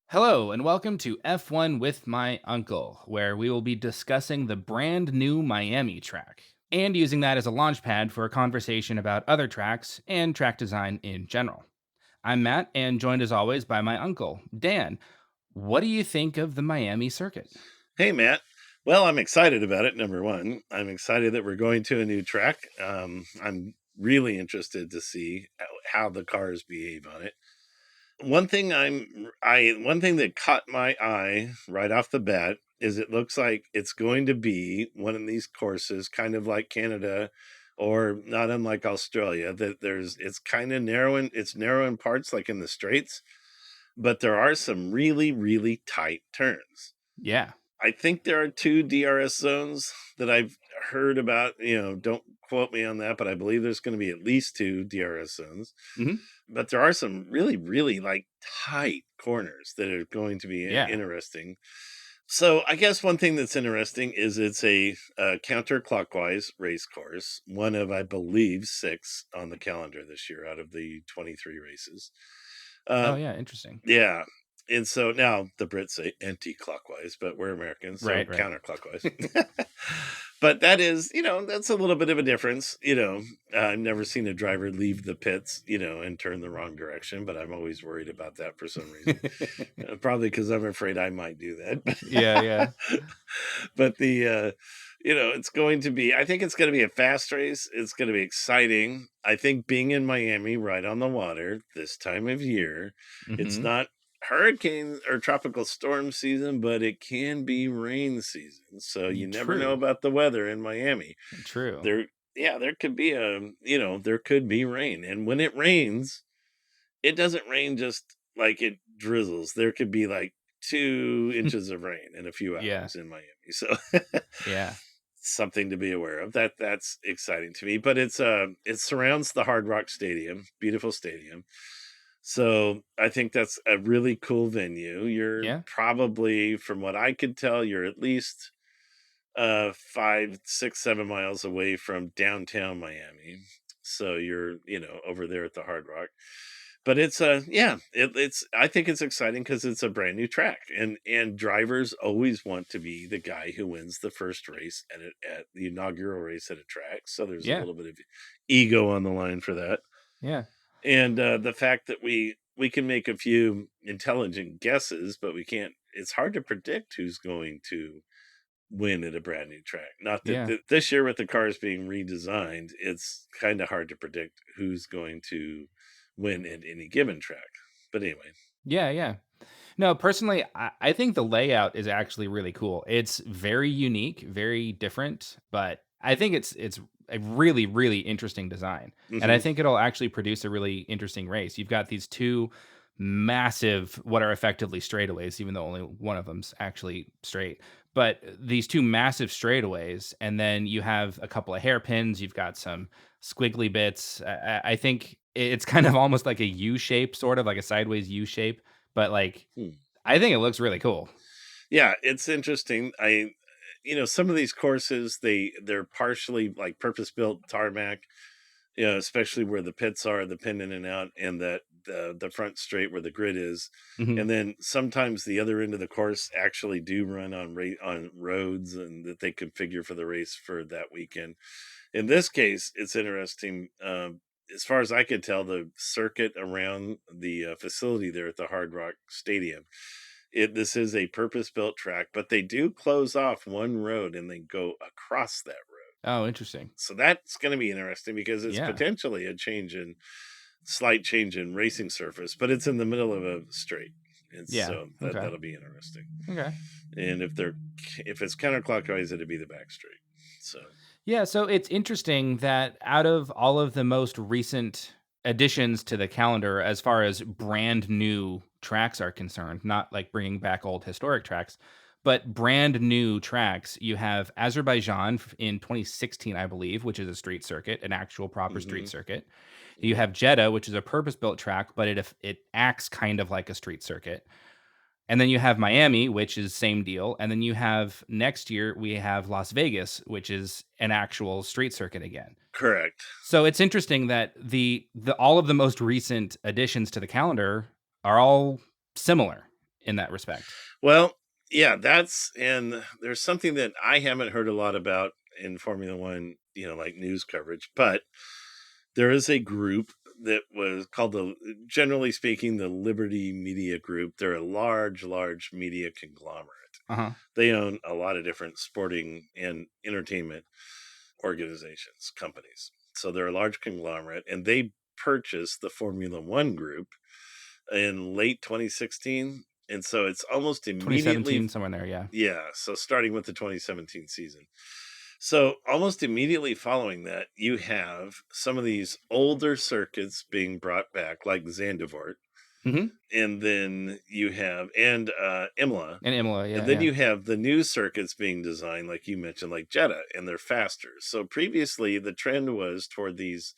Hello, and welcome to F1 with my uncle, where we will be discussing the brand new Miami track and using that as a launch pad for a conversation about other tracks and track design in general. I'm Matt, and joined as always by my uncle, Dan. What do you think of the Miami circuit? Hey, Matt. Well, I'm excited about it. Number one, I'm excited that we're going to a new track. I'm really interested to see how the cars behave on it. One thing that caught my eye right off the bat is it looks like it's going to be one of these courses, kind of like Canada, or not unlike Australia. That it's kind of narrow in parts, like in the straights, but there are some really, really tight turns. Yeah. I think there are 2 DRS zones that I've heard about, don't quote me on that, but I believe there's gonna be at least 2 DRS zones. Hmm. But there are some really, really, like, tight corners that are going to be Yeah. interesting. So, I guess one thing that's interesting is it's a counterclockwise race course, one of, I believe, 6 on the calendar this year out of the 23 races. Oh, Um yeah. Interesting. yeah, and so now the Brits say anti-clockwise, but we're Americans, so Right, right. counterclockwise. But that is, that's a little bit of a difference. I've never seen a driver leave the pits, and turn the wrong direction, but I'm always worried about that for some reason. Probably because I'm afraid I might do Yeah, that. yeah. But it's going to be, I think it's going to be a fast race. It's going to be exciting. I think being in Miami right on the water this time of year, it's Hmm. not hurricane or tropical storm season, but it can be rain season. So you never know True. about the weather in Miami. True. There, yeah, there could be there could be rain. And when it rains, it doesn't rain just like it drizzles. There could be like 2 inches of rain in a few Yeah. hours in Miami. So Yeah. something to be aware of. That's exciting to me. But it surrounds the Hard Rock Stadium, beautiful stadium. So I think that's a really cool venue. You're Yeah. probably, from what I could tell, you're at least 5, 6, 7 miles away from downtown Miami. So you're, over there at the Hard Rock. But it's I think it's exciting because it's a brand new track, and drivers always want to be the guy who wins the first race at the inaugural race at a track. So there's a Yeah. little bit of ego on the line for that. Yeah. And the fact that we can make a few intelligent guesses, but we can't. It's hard to predict who's going to win at a brand new track. Not that Yeah. this year with the cars being redesigned, it's kind of hard to predict who's going to win at any given track. But anyway, Yeah, yeah. No, personally, I think the layout is actually really cool. It's very unique, very different, but I think it's a really, really interesting design. And I hmm think it'll actually produce a really interesting race. You've got these two massive, what are effectively straightaways, even though only one of them's actually straight. But these two massive straightaways, and then you have a couple of hairpins. You've got some squiggly bits. I think it's kind of almost like a U shape, sort of like a sideways U shape, but like hmm. I think it looks really cool. Yeah, it's interesting. Some of these courses they're partially like purpose built tarmac. Especially where the pits are, the pin in and out, and the front straight where the grid is. Mhm. And then sometimes the other end of the course actually do run on roads and that they configure for the race for that weekend. In this case, it's interesting. As far as I could tell, the circuit around the facility there at the Hard Rock Stadium, this is a purpose built track, but they do close off one road and they go across that road. Oh, interesting. So that's going to be interesting because it's Yeah. potentially a slight change in racing surface, but it's in the middle of a straight. And Yeah. so Okay. that'll be interesting. Okay. And if it's counterclockwise, it'd be the back straight. So Yeah, so it's interesting that out of all of the most recent additions to the calendar, as far as brand new tracks are concerned, not like bringing back old historic tracks, but brand new tracks, you have Azerbaijan in 2016, I believe, which is a street circuit, an actual proper street hmm circuit. You have Jeddah, which is a purpose built track, but it acts kind of like a street circuit. And then you have Miami, which is same deal. And then you have next year we have Las Vegas, which is an actual street circuit again. correct. So it's interesting that the all of the most recent additions to the calendar are all similar in that respect. Well, yeah, and there's something that I haven't heard a lot about in Formula One, like news coverage, but there is a group that was called generally speaking, the Liberty Media Group. They're a large, large media conglomerate. Uh-huh. They own a lot of different sporting and entertainment organizations, companies. So they're a large conglomerate, and they purchased the Formula One group in late 2016. And so it's almost immediately, 2017, somewhere in there, yeah. yeah. So starting with the 2017 season. So almost immediately following that, you have some of these older circuits being brought back, like Zandvoort, Mhm. and then you have and Imola, And Imola, and yeah, then yeah. you have the new circuits being designed, like you mentioned, like Jeddah, and they're faster. So previously, the trend was toward these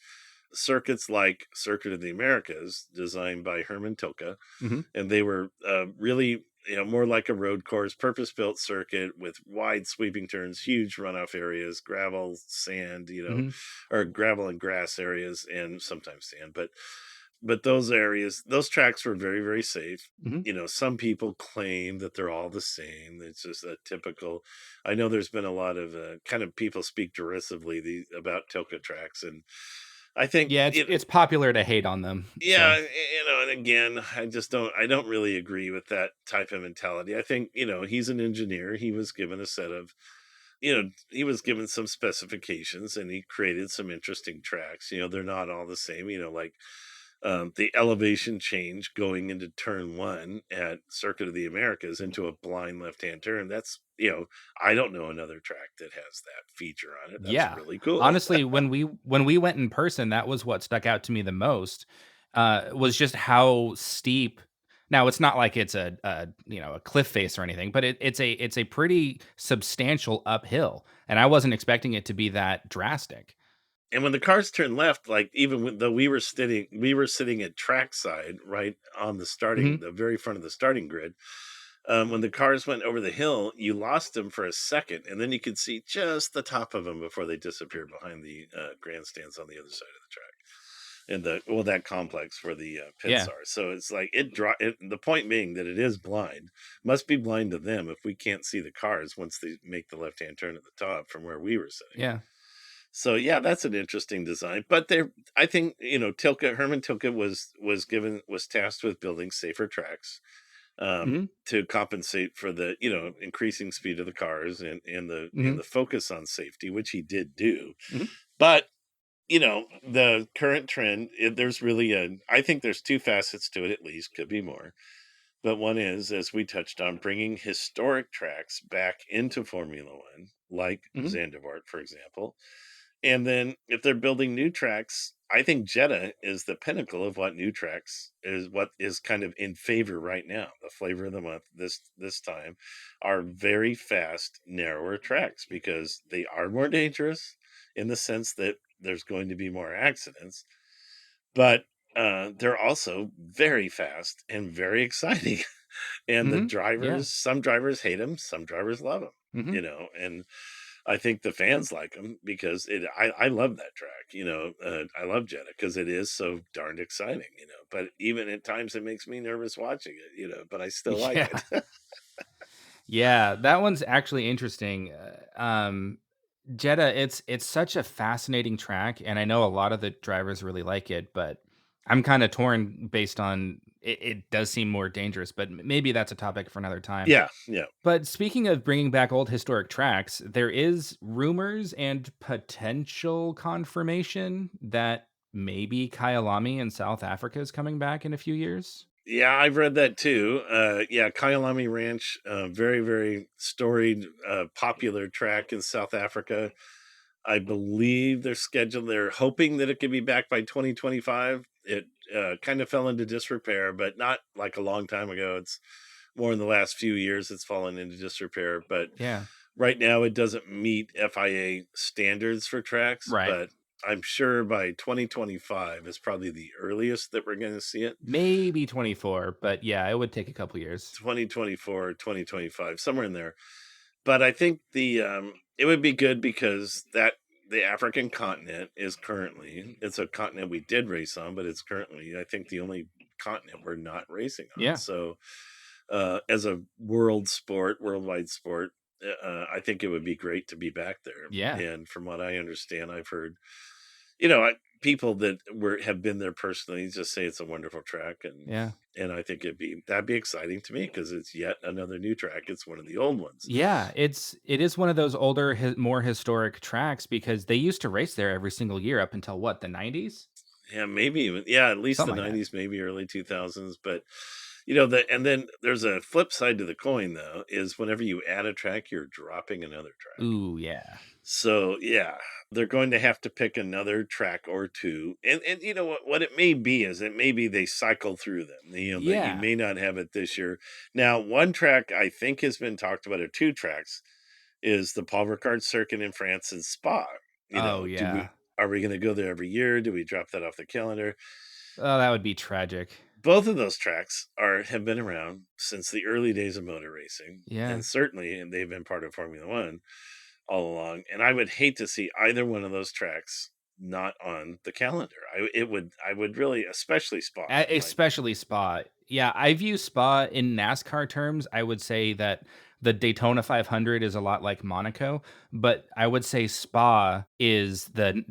circuits like Circuit of the Americas, designed by Hermann Tilke, Mhm. and they were really more like a road course, purpose built circuit with wide sweeping turns, huge runoff areas, gravel, sand, Mhm. or gravel and grass areas, and sometimes sand. But those areas, those tracks were very, very safe. Mhm. Some people claim that they're all the same. It's just a typical. I know there's been a lot of kind of people speak derisively about Tilka tracks, and I think Yeah, it's popular to hate on them, so yeah, and again, I don't really agree with that type of mentality. I think, he's an engineer. He was given a set of, he was given some specifications and he created some interesting tracks. They're not all the same, like the elevation change going into turn one at Circuit of the Americas into a blind left hand turn. That's, I don't know another track that has that feature on it. That's yeah. really cool. Honestly, when we went in person, that was what stuck out to me the most, was just how steep. Now, it's not like it's a cliff face or anything, but it's a pretty substantial uphill, and I wasn't expecting it to be that drastic. And when the cars turned left, like though we were sitting at trackside, right on Mhm. the very front of the starting grid. When the cars went over the hill, you lost them for a second, and then you could see just the top of them before they disappeared behind the grandstands on the other side of the track, and that complex where the pits Yeah. are. So it's like the point being that it is blind, must be blind to them if we can't see the cars once they make the left hand turn at the top from where we were sitting. Yeah. So yeah, that's an interesting design. But I think Herman Tilke was tasked with building safer tracks Mhm. to compensate for the increasing speed of the cars and Mhm. the focus on safety, which he did do. Mhm. But the current trend, there's really I think there's two facets to it at least, could be more. But one is, as we touched on, bringing historic tracks back into Formula One, like Mhm. Zandvoort, for example, and then if they're building new tracks, I think Jeddah is the pinnacle of what is kind of in favor right now. The flavor of the month this time are very fast, narrower tracks because they are more dangerous in the sense that there's going to be more accidents, but they're also very fast and very exciting. And Mhm. Yeah. some drivers hate them, some drivers love them, Mhm. and I think the fans like them because I love that track, I love Jeddah because it is so darned exciting, but even at times it makes me nervous watching it, but I still like Yeah. it. Yeah, that one's actually interesting. Jeddah, it's such a fascinating track, and I know a lot of the drivers really like it, but I'm kind of torn based on it. It does seem more dangerous, but maybe that's a topic for another time. Yeah, yeah. But speaking of bringing back old historic tracks, there is rumors and potential confirmation that maybe Kyalami in South Africa is coming back in a few years. Yeah, I've read that too. Yeah, Kyalami Ranch, very, very storied, popular track in South Africa. I believe they're hoping that it could be back by 2025. It kind of fell into disrepair, but not like a long time ago. It's more in the last few years it's fallen into disrepair. But Yeah. right now it doesn't meet FIA standards for tracks. Right. But I'm sure by 2025 is probably the earliest that we're going to see it. Maybe 24, but yeah, it would take a couple years. 2024, 2025, somewhere in there. But I think it would be good because the African continent is currently it's a continent we did race on, but it's currently I think the only continent we're not racing on. Yeah. So as a worldwide sport. I think it would be great to be back there. Yeah. And from what I understand, I've heard, people that have been there personally just say it's a wonderful track, Yeah. and I think that'd be exciting to me because it's yet another new track. It's one of the old ones. Yeah, it is one of those older, more historic tracks because they used to race there every single year up until what, the 90s? Yeah, maybe even, yeah, at least the Something like that. 90s, maybe early 2000s. But and then there's a flip side to the coin, though, is whenever you add a track, you're dropping another track. Ooh, yeah. So yeah, they're going to have to pick another track or two. And you know what it may be is it maybe they cycle through them. That you Yeah. may not have it this year. Now, one track I think has been talked about, or two tracks, is the Paul Ricard circuit in France and Spa. Oh, Do yeah. we Are we going to go there every year? Do we drop that off the calendar? Oh, that would be tragic. Both of those tracks have been around since the early days of motor racing, Yeah. and certainly and they've been part of Formula One all along. And I would hate to see either one of those tracks not on the calendar. I would really, especially Spa, in my opinion. Especially Spa. Yeah, I view Spa in NASCAR terms. I would say that the Daytona 500 is a lot like Monaco, but I would say Spa is the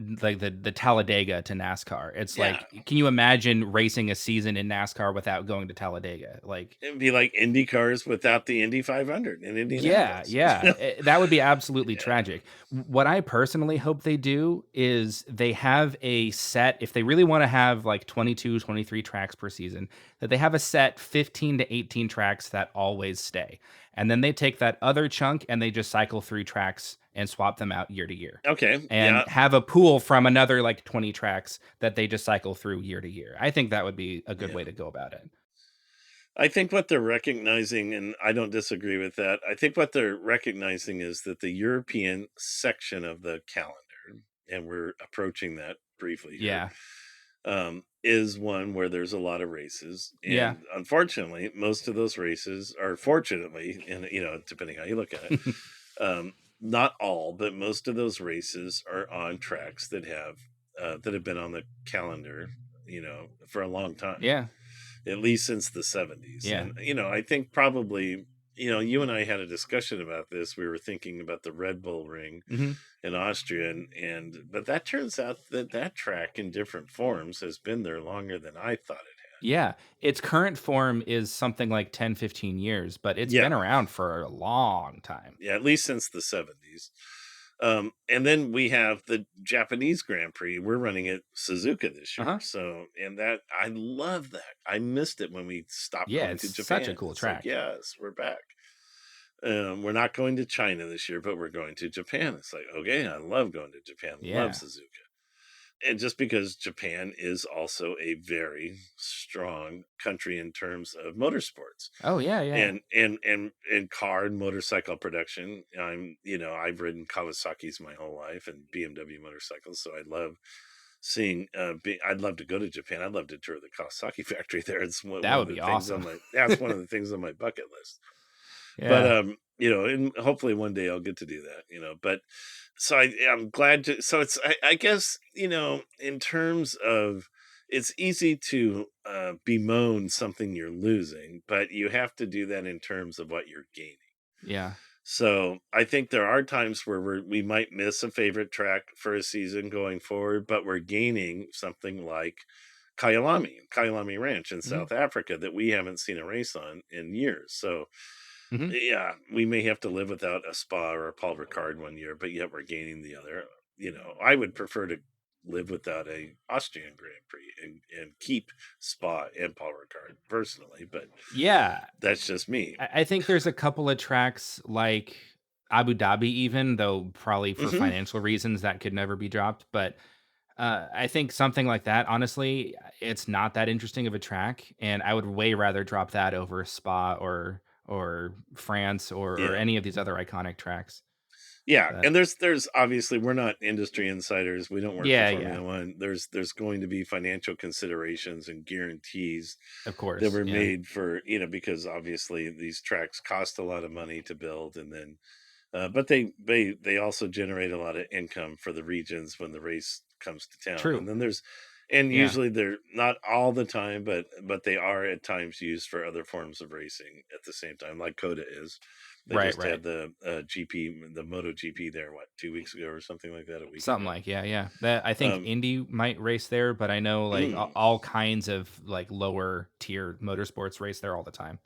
Talladega to NASCAR. It's Yeah, like, can you imagine racing a season in NASCAR without going to Talladega? Like, it'd be like Indy cars without the Indy 500 in yeah, Indianapolis. yeah, that would be absolutely Yeah. tragic. What I personally hope they do is they have a set if they really wanna have, like, 22, 23 tracks per season, that they have a set 15 to 18 tracks that always stay, and then they take that other chunk and they just cycle through tracks and swap them out year to year, Okay. and Yeah. have a pool from another, like, 20 tracks that they just cycle through year to year. I think that would be a good way Yeah. to go about it. I think what they're recognizing, and I don't disagree with that, I think what they're recognizing is that the European section of the calendar, and we're approaching that briefly here, Yeah. is one where there's a lot of races. Yeah. And unfortunately, most of those races are fortunately, and depending how you look at it, not all, but most of those races are on tracks that have been on the calendar, for a long time, Yeah. at least since the 70s. Yeah. And, I think probably, you and I had a discussion about this. We were thinking about the Red Bull Ring Mhm. in Austria. But that turns out that track in different forms has been there longer than I thought it Yeah, its current form is something like 10, 15 years, but had. it's Yeah. been around for a long time. Yeah. At least since the 70s. And then we have the Japanese Grand Prix. We're running at Suzuka this year. Uh-huh. So, and that, I love that. I missed it when we stopped Yeah, going it's to such a Japan. cool It's like, track. yes, we're back. We're not going to China this year, but we're going to Japan. It's like, okay, I love going to Japan. Love Yeah. Suzuka. And just because Japan is also a very strong country in terms of motorsports Oh, yeah, yeah. and car and motorcycle production. I've ridden Kawasaki's my whole life and BMW motorcycles, so I love seeing. I'd love to go to Japan. I'd love to tour the Kawasaki factory there. It's That one of would the be things on awesome. my that's one of the things on my bucket list. But Yeah. and hopefully one day I'll get to do that. But so I'm glad to. So I guess in terms of, it's easy to bemoan something you're losing, but you have to do that in terms of what you're gaining. Yeah. So I think there are times where we might miss a favorite track for a season going forward, but we're gaining something like Kyalami Ranch in Mhm. South Africa that we haven't seen a race on in years. So Mhm. yeah, we may have to live without a Spa or a Paul Ricard one year, but yet we're gaining the other. I would prefer to live without a Austrian Grand Prix and keep Spa and Paul Ricard personally, but Yeah. that's just me. I think there's a couple of tracks like Abu Dhabi even, though probably for Hmm. financial reasons that could never be dropped, but I think something like that, honestly, it's not that interesting of a track, and I would way rather drop that over Spa or France or Yeah. any of these other iconic tracks. Yeah, But and there's obviously, we're not industry insiders. We don't work for yeah, yeah, Formula One. There's going to be financial considerations and guarantees of that course, were yeah, made for, because obviously these tracks cost a lot of money to build, and then but they also generate a lot of income for the regions when the race comes to town. true. And then there's And Yeah. usually they're not all the time, but they are at times used for other forms of racing at the same time, like Coda is. They Right, just right. had the GP, the MotoGP there, what, 2 weeks ago or something like that, a week Something ago. like, yeah, yeah. That I think Um, Indy might race there, but I know like mm. all kinds of like lower tier motorsports race there all the time.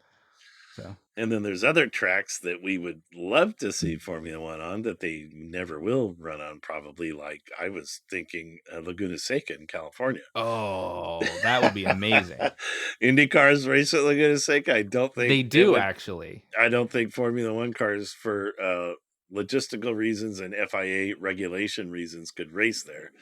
So, And then there's other tracks that we would love to see Formula One on that they never will run on, probably. Like I was thinking, Laguna Seca in California. oh, that would be amazing. Indy cars race at Laguna Seca. I don't think They it do would. actually. I don't think Formula One cars, for logistical reasons and FIA regulation reasons, could race there.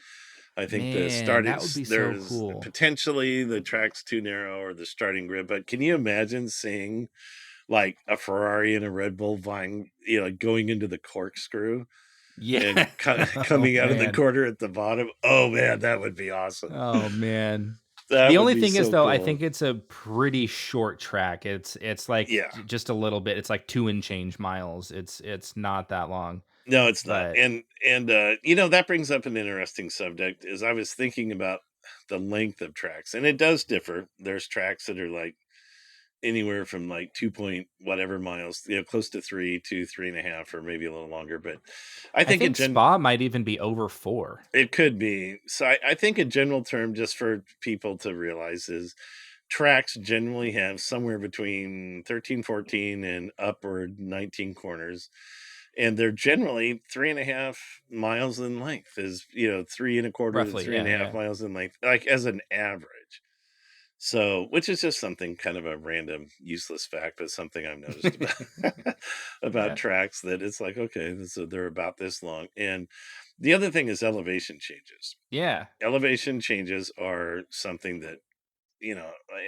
I think the Man, starting that would be so there's cool. potentially the track's too narrow or the starting grid, but can you imagine seeing like a Ferrari and a Red Bull vying, going into the corkscrew and Yeah. Oh coming out of the man. corner at the bottom? Oh man, that would be awesome. Oh man. That The would only be thing is so though, I cool. think it's a pretty short track. It's like Yeah. just a little bit. It's like 2 and change miles. It's not that long. No, it's not. But And that brings up an interesting subject. Is I was thinking about the length of tracks, and it does differ. There's tracks that are like anywhere from like 2 point whatever miles, close to 3 to 3.5, or maybe a little longer. But I I think think Spa might even be over 4. it could be. So I think a general term, just for people to realize, is tracks generally have somewhere between 13, 14, and upward 19 corners. And they're generally 3.5 miles in length, is, three and a quarter to Roughly, three and yeah, a half yeah. miles in length, like as an average. So, which is just something, kind of a random, useless fact, but something I've noticed about about Yeah. tracks, that it's like, okay, so they're about this long. And the other thing is elevation changes. Yeah. Elevation changes are something that,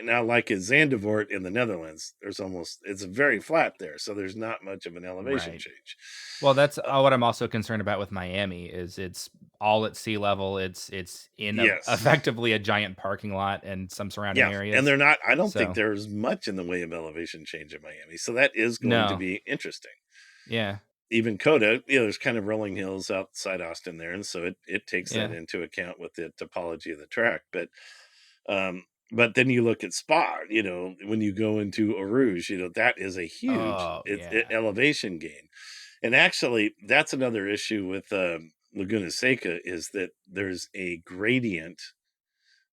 now, like in Zandvoort in the Netherlands, it's very flat there, so there's not much of an elevation Right. change. Well, that's, Uh, what I'm also concerned about with Miami is it's all at sea level. It's in a yes. effectively a giant parking lot and some surrounding Yeah, and areas. they're not I don't think So, there's much in the way of elevation change in Miami, so that is going to no. be interesting. Yeah. Even Coda, there's kind of rolling hills outside Austin there, and so it takes that Yeah. into account with the topology of the track. But then you look at Spa, when you go into Eau Rouge, that is a huge Oh, yeah. elevation gain. And actually, that's another issue with Laguna Seca, is that there's a gradient,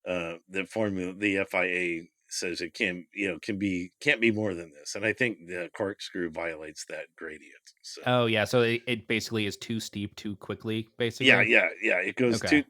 the FIA says it can't be more than this, and I think the corkscrew violates that gradient. So Oh, yeah, so it basically is too steep too quickly, yeah, basically? yeah, yeah, it goes Okay.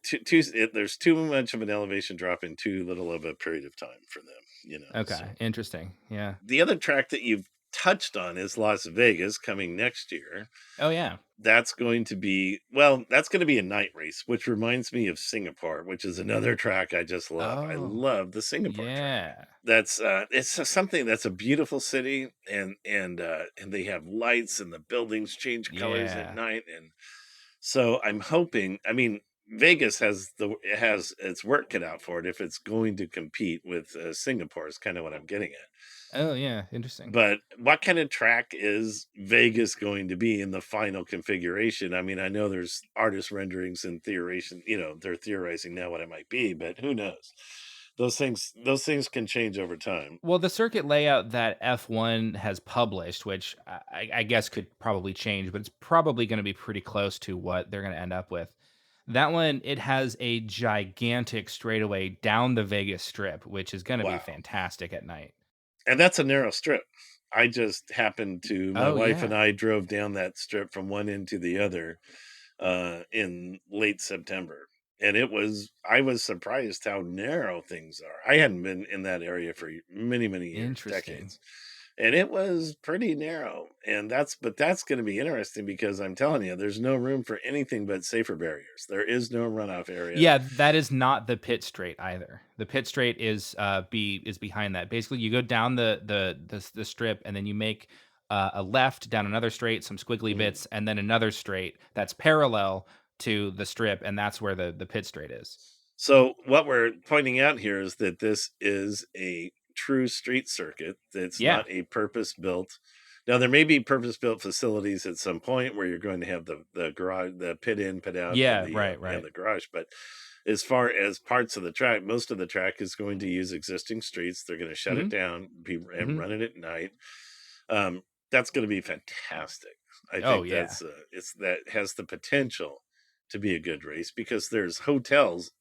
there's too much of an elevation drop in too little of a period of time for them. So Okay, interesting, yeah. the other track that you've touched on is Las Vegas, coming next year. Oh, yeah. That's going to be a night race, which reminds me of Singapore, which is another track I just love. I Oh, love the Singapore track. yeah. Something that's a beautiful city, and they have lights, and the buildings change colors at Yeah. night. And so I'm hoping, I mean, Vegas has its work cut out for it if it's going to compete with Singapore, is kind of what I'm getting at. Oh, yeah, interesting. But what kind of track is Vegas going to be in the final configuration? I mean, I know there's artist renderings and theorization, they're theorizing now what it might be, but who knows? Those things can change over time. Well, the circuit layout that F1 has published, which I guess could probably change, but it's probably gonna be pretty close to what they're gonna end up with. That one, it has a gigantic straightaway down the Vegas Strip, which is gonna be Wow. fantastic at night. And that's a narrow strip. I just happened to My Oh, wife and yeah. I drove down that strip from one end to the other in late September. And I was surprised how narrow things are. I hadn't been in that area for many, many years, Interesting. decades. And it was pretty narrow. But that's going to be interesting, because I'm telling you, there's no room for anything but safer barriers. There is no runoff area. Yeah, that is not the pit straight either. The pit straight is behind that. Basically, you go down the strip, and then you make a left down another straight, some squiggly Mhm. bits, and then another straight that's parallel to the strip, and that's where the pit straight is. So what we're pointing out here is that this is a true street circuit. That's Yeah. not a purpose built. Now there may be purpose built facilities at some point where you're going to have the garage, the pit in, pit out, and Yeah, the right, right. garage. But as far as parts of the track, most of the track is going to use existing streets. They're going to shut it Mhm, down, and mhm. run it at night. That's going to be fantastic. I Oh, think yeah. that has the potential to be a good race because there's hotels,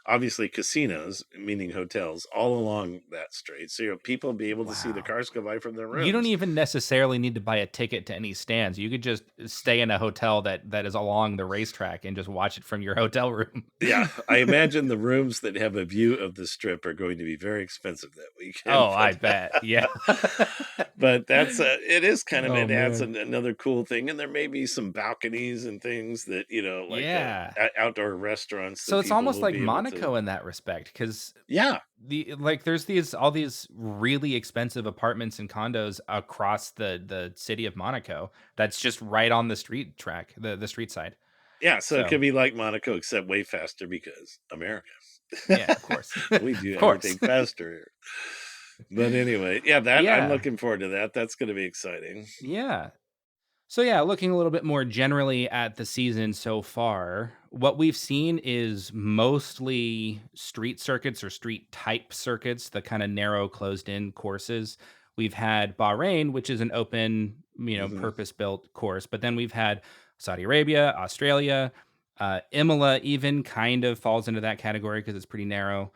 obviously casinos, meaning hotels, all along that straight. So people be able to see the Wow. cars go by from their You don't rooms. even necessarily need to buy a ticket to any stands. You could just stay in a hotel that is along the racetrack and just watch it from your hotel room. Yeah, I imagine the rooms that have a view of the strip are going to be very expensive that weekend, Oh, I bet. Yeah. but that's it is kind of Oh, it adds man. another cool thing, and there may be some balconies and things that like Yeah. outdoor restaurants So that it's people almost will like be able to. Monaco in that respect, because Yeah, there's these all these really expensive apartments and condos across the city of Monaco that's just right on the street track, the street side. yeah. So it So, could be like Monaco, except way faster because America. yeah, of course. We do Of course. everything faster here. But anyway, yeah, that I'm Yeah. looking forward to that. That's going to be exciting. Yeah. So yeah, looking a little bit more generally at the season so far, what we've seen is mostly street circuits or street type circuits, the kind of narrow closed in courses. We've had Bahrain, which is an open, Hmm. purpose built course, but then we've had Saudi Arabia, Australia, Imola even kind of falls into that category because it's pretty narrow.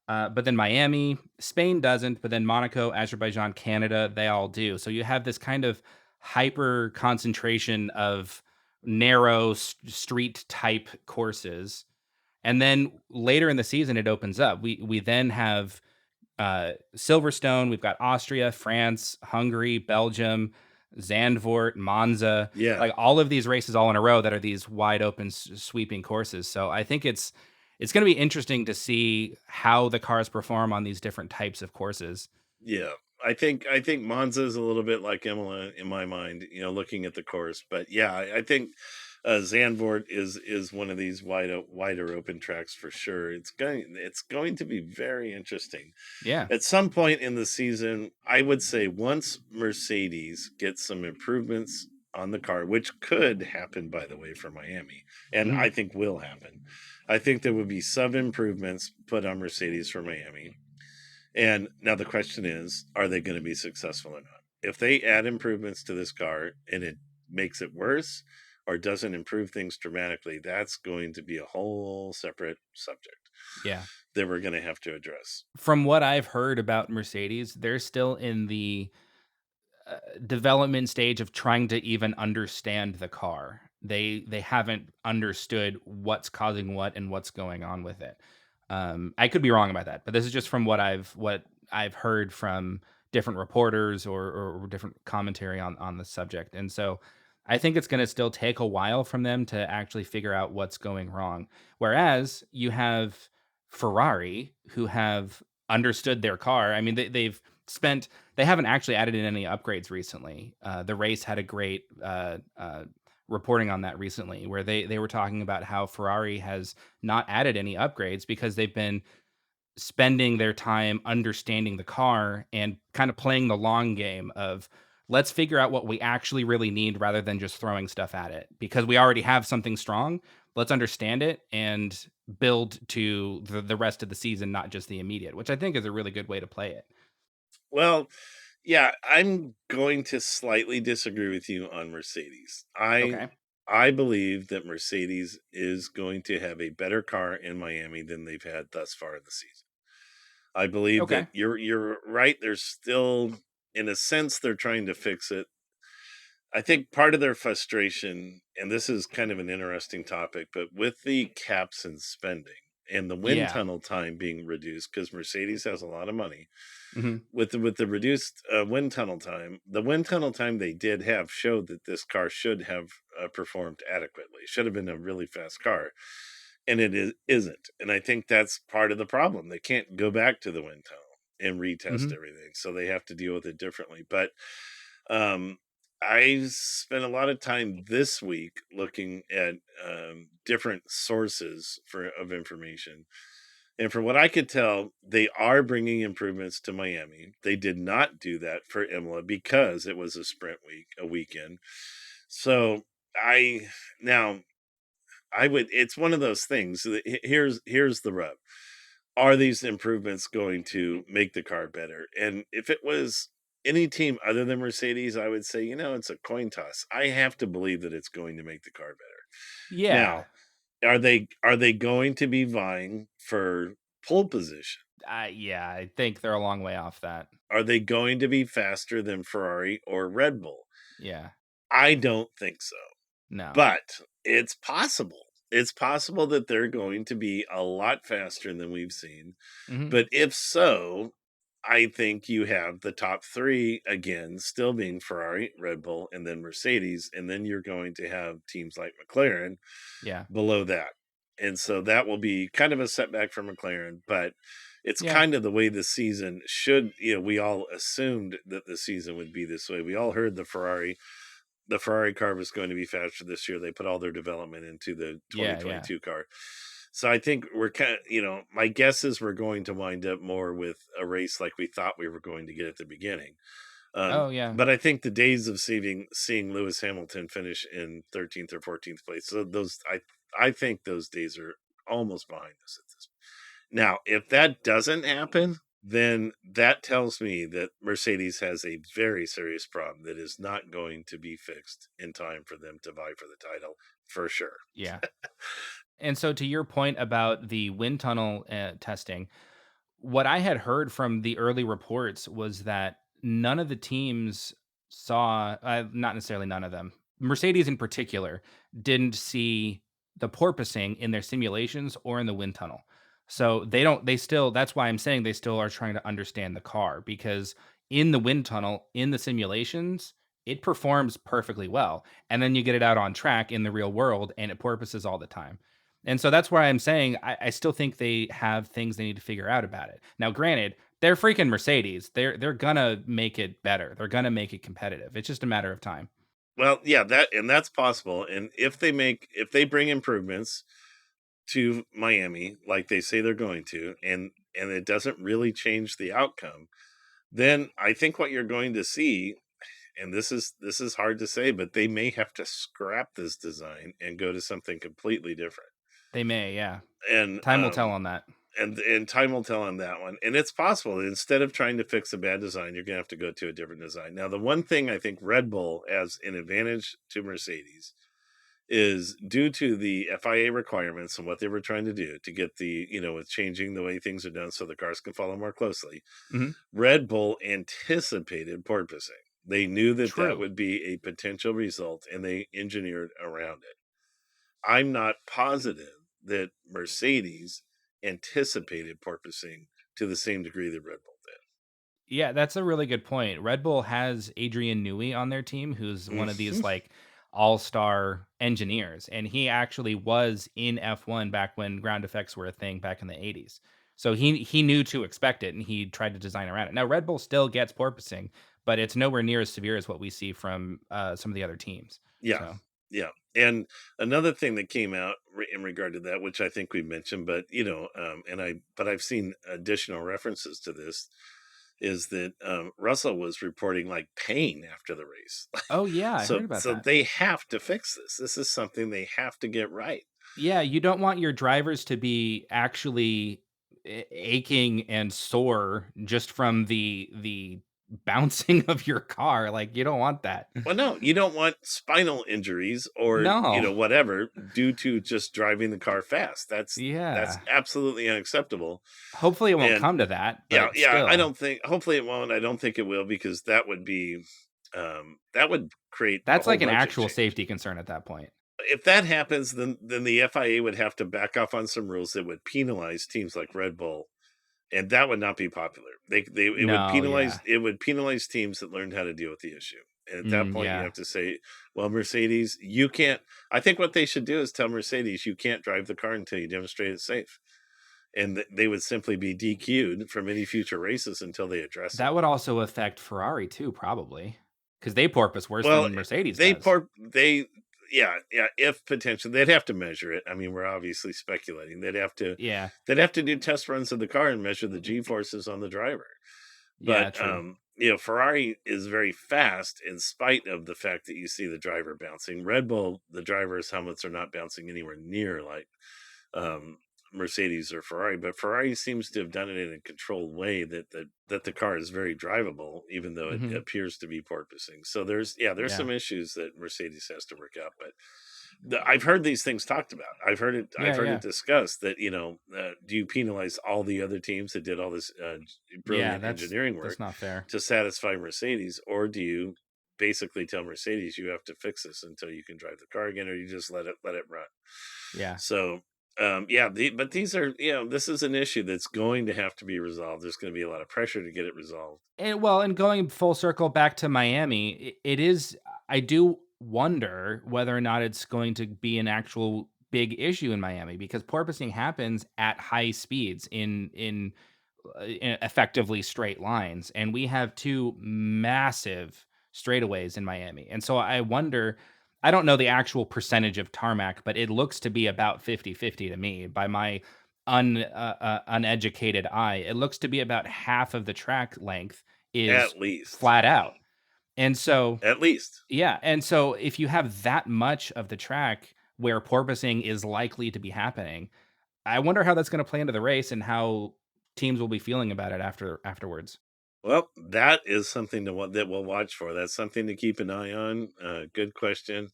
But then Miami, Spain doesn't, but then Monaco, Azerbaijan, Canada, they all do. So you have this kind of hyper concentration of narrow street type courses. And then later in the season, it opens up. We then have Silverstone. We've got Austria, France, Hungary, Belgium, Zandvoort, Monza. Yeah. Like all of these races all in a row that are these wide open sweeping courses. So I think it's going to be interesting to see how the cars perform on these different types of courses. Yeah, I think Monza is a little bit like Imola in my mind, looking at the course. But yeah, I think Zandvoort is one of these wider open tracks for sure. It's going to be very interesting. Yeah. At some point in the season, I would say once Mercedes gets some improvements on the car, which could happen by the way for Miami, and Hmm. I think will happen. I think there would be some improvements put on Mercedes for Miami, and now the question is, are they going to be successful or not? If they add improvements to this car and it makes it worse or doesn't improve things dramatically, that's going to be a whole separate subject Yeah. that we're going to have to address. From what I've heard about Mercedes, they're still in the development stage of trying to even understand the car. They haven't understood what's causing what and what's going on with it. I could be wrong about that, but this is just from what I've heard from different reporters or different commentary on the subject. And so I think it's going to still take a while from them to actually figure out what's going wrong. Whereas you have Ferrari who have understood their car. I mean, spent they haven't actually added in any upgrades recently. The race had a great reporting on that recently, where they were talking about how Ferrari has not added any upgrades because they've been spending their time understanding the car and kind of playing the long game of let's figure out what we actually really need rather than just throwing stuff at it because we already have something strong. Let's understand it and build to the rest of the season, not just the immediate, which I think is a really good way to play it. Well, yeah, I'm going to slightly disagree with you on Mercedes. I Okay. I believe that Mercedes is going to have a better car in Miami than they've had thus far in the season. I believe that Okay. you're right. There's still, in a sense, they're trying to fix it. I think part of their frustration, and this is kind of an interesting topic, but with the caps and spending and the wind Yeah. tunnel time being reduced, because Mercedes has a lot of money, Mhm. with the reduced the wind tunnel time they did have showed that this car should have performed adequately. Should have been a really fast car, and isn't. And I think that's part of the problem. They can't go back to the wind tunnel and retest Mhm. everything, so they have to deal with it differently. But um, I spent a lot of time this week looking at different sources for of information, and from what I could tell, they are bringing improvements to Miami. They did not do that for Imola because it was a sprint week, a weekend. So I now I would. It's one of those things. Here's the rub. Are these improvements going to make the car better? And if it was any team other than Mercedes, I would say, it's a coin toss. I have to believe that it's going to make the car better. Yeah. Now, are they going to be vying for pole position? Yeah, I think they're a long way off that. Are they going to be faster than Ferrari or Red Bull? Yeah. I don't think so. No. But it's possible. It's possible that they're going to be a lot faster than we've seen. Mhm. But if so, I think you have the top 3 again still being Ferrari, Red Bull, and then Mercedes, and then you're going to have teams like McLaren Yeah. below that. And so that will be kind of a setback for McLaren, but it's Yeah. kind of the way the season should, we all assumed that the season would be this way. We all heard the Ferrari car was going to be faster this year. They put all their development into the Yeah, yeah. 2022 car. So I think we're kind of, my guess is we're going to wind up more with a race like we thought we were going to get at the beginning. Oh, yeah. But I think the days of seeing Lewis Hamilton finish in 13th or 14th place, so I think those days are almost behind us at this. Now, if that doesn't happen, then that tells me that Mercedes has a very serious problem that is not going to be fixed in time for them to vie for the title for sure. Yeah. And so to your point about the wind tunnel, testing, what I had heard from the early reports was that none of the teams saw, not necessarily none of them, Mercedes in particular, didn't see the porpoising in their simulations or in the wind tunnel. So they don't, they still, that's why I'm saying they still are trying to understand the car because in the wind tunnel, in the simulations, it performs perfectly well. And then you get it out on track in the real world and it porpoises all the time. And so that's why I'm saying I still think they have things they need to figure out about it. Now, granted, they're freaking Mercedes. They're gonna make it better. They're gonna make it competitive. It's just a matter of time. Well, yeah, that's possible. And if they bring improvements to Miami like they say they're going to, and it doesn't really change the outcome, then I think what you're going to see, and this is hard to say, but they may have to scrap this design and go to something completely different. They may, yeah. And Time will tell on that. and time will tell on that one. And it's possible that instead of trying to fix a bad design, you're gonna have to go to a different design. Now, the one thing I think Red Bull has an advantage to Mercedes is due to the FIA requirements and what they were trying to do to get with changing the way things are done so the cars can follow more closely. Mhm. Red Bull anticipated porpoising. They knew that that True. would be a potential result and they engineered around it. I'm not positive that Mercedes anticipated porpoising to the same degree that Red Bull Yeah, that's a really good point. Red Bull has Adrian Newey on their team, who's one did. of these Mhm. like all-star engineers, and he actually was in F1 back when ground effects were a thing back in the 80s. So he knew to expect it and he tried to design around it. Now Red Bull still gets porpoising, but it's nowhere near as severe as what we see from some of the other teams. Yeah, So yeah. And another thing that came out in regard to that, which I think we mentioned, but I've seen additional references to this, is that Russell was reporting like pain after the race. oh yeah, I heard so about so that. they have to fix this. This is something they have to get right. Yeah, you don't want your drivers to be actually aching and sore just from the bouncing of your car, like, you don't want that. Well, no, you don't want spinal injuries or No. whatever due to just driving the car fast. That's Yeah. absolutely unacceptable. Hopefully, it won't And come to that, yeah, but yeah, I still, don't think. Hopefully, it won't. I don't think it will because that would create a that's whole like an bunch of actual change. safety concern at that point. If that happens, then the FIA would have to back off on some rules that would penalize teams like Red Bull, and that would not be popular. They No, yeah. it would penalize teams that learned how to deal with the issue. And at that point, you Yeah. have to say, well, Mercedes, you can't. I think what they should do is tell Mercedes you can't drive the car until you demonstrate it's safe, and they would simply be DQ'd from any future races until they address it. That would also affect Ferrari too, probably, because they porpoise worse Well, than Mercedes they does. part they yeah, yeah, if potentially they'd have to measure it. I mean, we're obviously speculating. Yeah. They'd have to do test runs of the car and measure the G forces on the driver. Yeah, But true. Ferrari is very fast in spite of the fact that you see the driver bouncing. Red Bull, the drivers' helmets are not bouncing anywhere near like um, Mercedes or Ferrari, but Ferrari seems to have done it in a controlled way that the car is very drivable, even though it Hmm. appears to be porpoising. So there's Yeah. some issues that Mercedes has to work out, but I've heard these things talked about. I've Yeah. heard it Yeah. discussed that do you penalize all the other teams that did all this Yeah. brilliant engineering That's work not fair. to satisfy Mercedes, or do you basically tell Mercedes you have to fix this until you can drive the car again, or you just let it run? Yeah. So but these are this is an issue that's going to have to be resolved. There's going to be a lot of pressure to get it resolved. And going full circle back to Miami, it is. I do wonder whether or not it's going to be an actual big issue in Miami because porpoising happens at high speeds in effectively straight lines, and we have two massive straightaways in Miami. And so I wonder. I don't know the actual percentage of tarmac, but it looks to be about 50-50 to me by my uneducated eye. It looks to be about half of the track length is At least, flat out. And so, at least. yeah, and so if you have that much of the track where porpoising is likely to be happening, I wonder how that's gonna play into the race and how teams will be feeling about it afterwards. Well, that is something that we'll watch for. That's something to keep an eye on. Good question.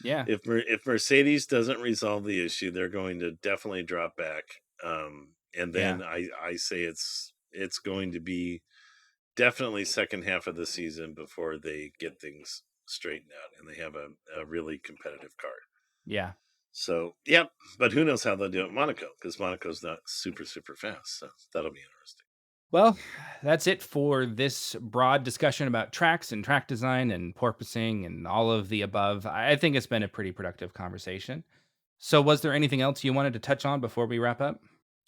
Yeah, If Mercedes doesn't resolve the issue, they're going to definitely drop back. And yeah, then I say it's going to be definitely second half of the season before they get things straightened out and they have a really competitive car. yeah. So, yep. But who knows how they'll do it at Monaco because Monaco's not super fast. So that'll be interesting. Well, that's it for this broad discussion about tracks and track design and porpoising and all of the above. I think it's been a pretty productive conversation. So was there anything else you wanted to touch on before we wrap up?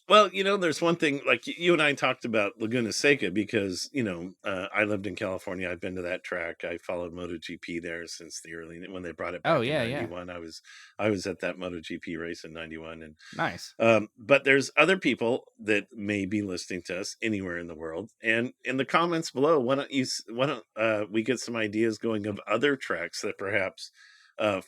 Well, there's one thing like you and I talked about Laguna Seca because I lived in California. I've been to that track. I followed MotoGP there since the early when they brought it Oh, back in yeah, yeah. '91. I was at that MotoGP race in '91, and Nice. but there's other people that may be listening to us anywhere in the world, and in the comments below, why don't we get some ideas going of other tracks that perhaps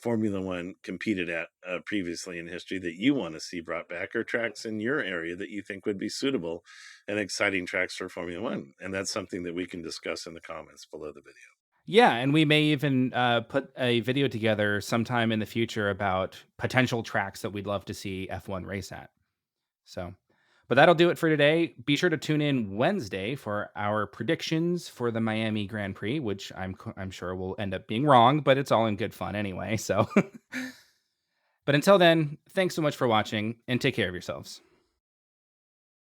Formula One competed at previously in history that you want to see brought back, or tracks in your area that you think would be suitable and exciting tracks for Formula One. And that's something that we can discuss in the comments below the video. Yeah, and we may even put a video together sometime in the future about potential tracks that we'd love to see F1 race at. So, but that'll do it for today. Be sure to tune in Wednesday for our predictions for the Miami Grand Prix, which I'm sure will end up being wrong, but it's all in good fun anyway. So, but until then, thanks so much for watching and take care of yourselves.